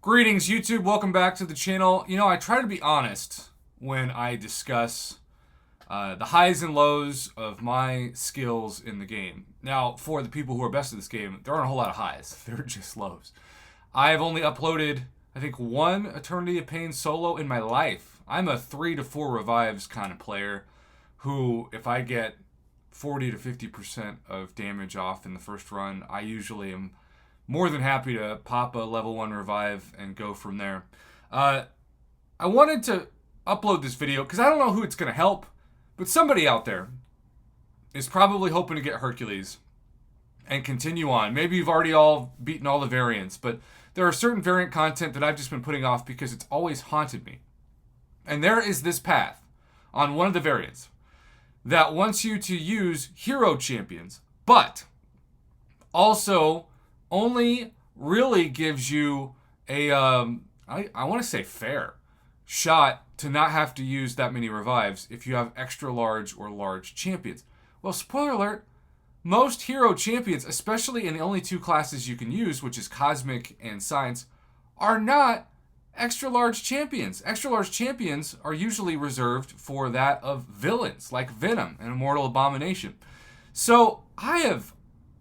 Greetings, YouTube. Welcome back to the channel. I try to be honest when I discuss the highs and lows of my skills in the game. Now, for the people who are best at this game, there aren't a whole lot of highs. They're just lows. I have only uploaded, I think, one Eternity of Pain solo in my life. I'm a 3 to 4 revives kind of player who, if I get 40 to 50% of damage off in the first run, I usually am more than happy to pop a level 1 revive and go from there. I wanted to upload this video because I don't know who it's going to help, but somebody out there is probably hoping to get Hercules and continue on. Maybe you've already all beaten all the variants, but there are certain variant content that I've just been putting off because it's always haunted me. And there is this path on one of the variants that wants you to use hero champions, but also only really gives you a, I want to say fair shot to not have to use that many revives if you have extra large or large champions. Well, spoiler alert, most hero champions, especially in the only two classes you can use, which is Cosmic and Science, are not extra large champions. Extra large champions are usually reserved for that of villains like Venom and Immortal Abomination. So I have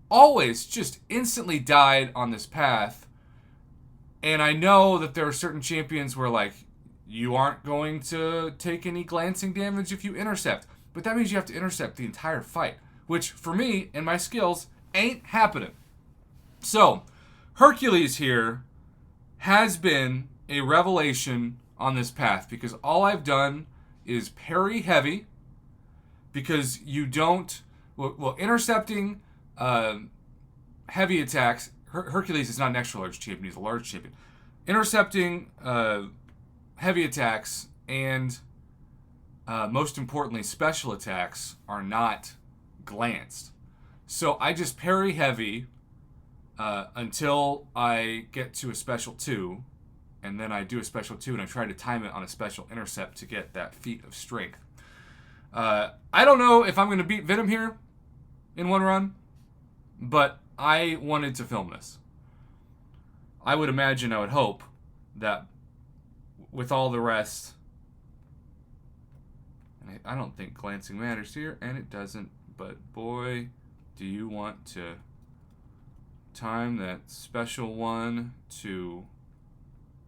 always just instantly died on this path, and I know that there are certain champions where, like, you aren't going to take any glancing damage if you intercept, but that means you have to intercept the entire fight, which for me and my skills ain't happening. So Hercules here has been a revelation on this path because all I've done is parry heavy, because you don't, well intercepting heavy attacks. Hercules is not an extra large champion, he's a large champion. Intercepting heavy attacks and most importantly special attacks are not glanced. So I just parry heavy until I get to a special 2, and then I do a special 2 and I try to time it on a special intercept to get that feat of strength. I don't know if I'm going to beat Venom here in one run, but I wanted to film this. I would imagine, I would hope, that with all the rest, and I don't think glancing matters here, and it doesn't, but boy, do you want to time that special 1 to,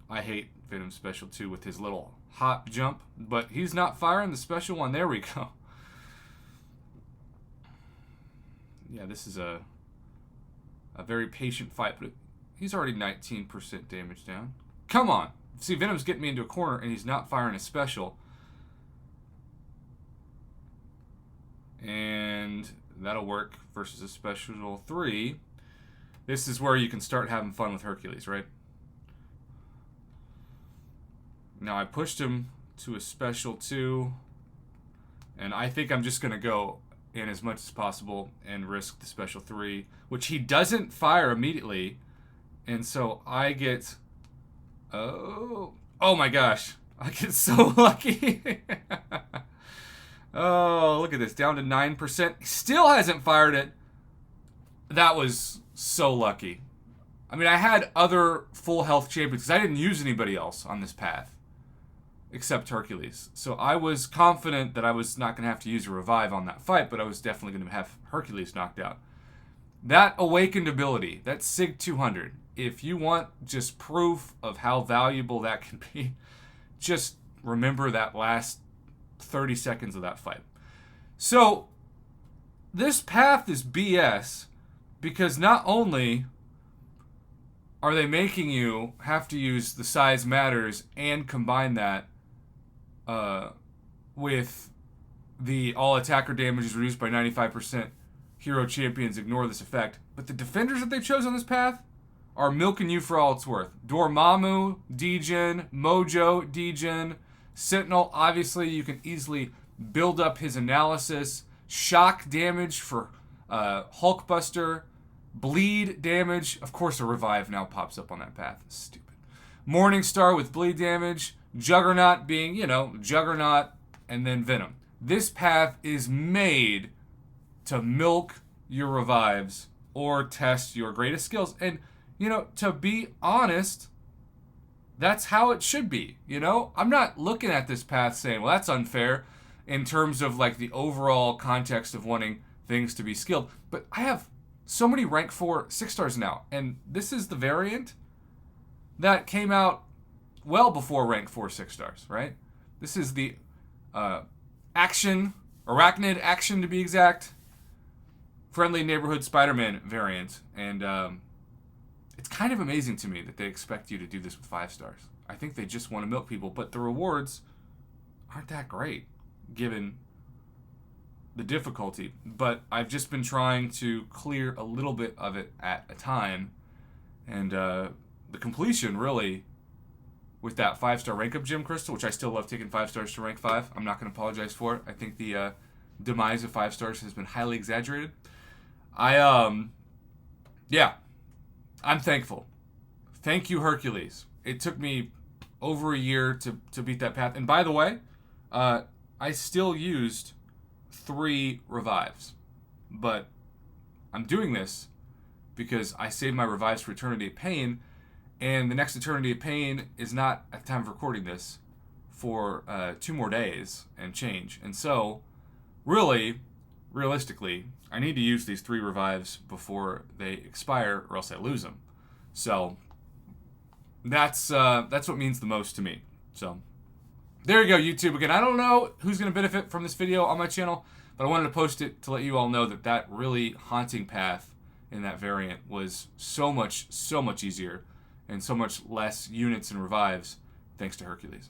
I hate Venom's special 2 with his little hop jump, but he's not firing the special 1. There we go. Yeah, this is a very patient fight, but he's already 19% damage down. Come on. See, Venom's getting me into a corner, and he's not firing a special. And that'll work versus a special 3. This is where you can start having fun with Hercules, right? Now, I pushed him to a special 2, and I think I'm just going to go in as much as possible and risk the special 3, which he doesn't fire immediately, and so I get, oh my gosh, I get so lucky. Oh, look at this, down to 9%, still hasn't fired it. That was so lucky. I mean, I had other full health champions because I didn't use anybody else on this path except Hercules. So I was confident that I was not going to have to use a revive on that fight, but I was definitely going to have Hercules knocked out. That awakened ability, that Sig 200, if you want just proof of how valuable that can be, just remember that last 30 seconds of that fight. So this path is BS because not only are they making you have to use the size matters and combine that with the all attacker damage is reduced by 95%, hero champions ignore this effect, but the defenders that they've chosen on this path are milking you for all it's worth. Dormammu, Degen, Mojo, Degen, Sentinel, obviously you can easily build up his analysis. Shock damage for Hulkbuster. Bleed damage. Of course a revive now pops up on that path. Stupid. Morningstar with bleed damage. Juggernaut being, Juggernaut and then Venom. This path is made to milk your revives or test your greatest skills. And, to be honest, that's how it should be, you know? I'm not looking at this path saying, well, that's unfair in terms of like the overall context of wanting things to be skilled. But I have so many rank 4 6 stars now, and this is the variant that came out well before rank 4 6 stars, right? This is the arachnid action to be exact, friendly neighborhood Spider-Man variant, and it's kind of amazing to me that they expect you to do this with 5 stars. I think they just want to milk people, but the rewards aren't that great given the difficulty. But I've just been trying to clear a little bit of it at a time, and the completion really with that 5-star rank up gem crystal, which I still love taking 5 stars to rank 5. I'm not going to apologize for it. I think the demise of 5 stars has been highly exaggerated. Yeah, I'm thankful. Thank you, Hercules. It took me over a year to beat that path. And by the way, I still used 3 revives. But I'm doing this because I saved my revives for Eternity of Pain, and the next Eternity of Pain is not, at the time of recording this, for 2 more days and change. And so, realistically, I need to use these 3 revives before they expire, or else I lose them. So that's what means the most to me. So there you go, YouTube. Again, I don't know who's going to benefit from this video on my channel, but I wanted to post it to let you all know that really haunting path in that variant was so much easier and so much less units and revives thanks to Hercules.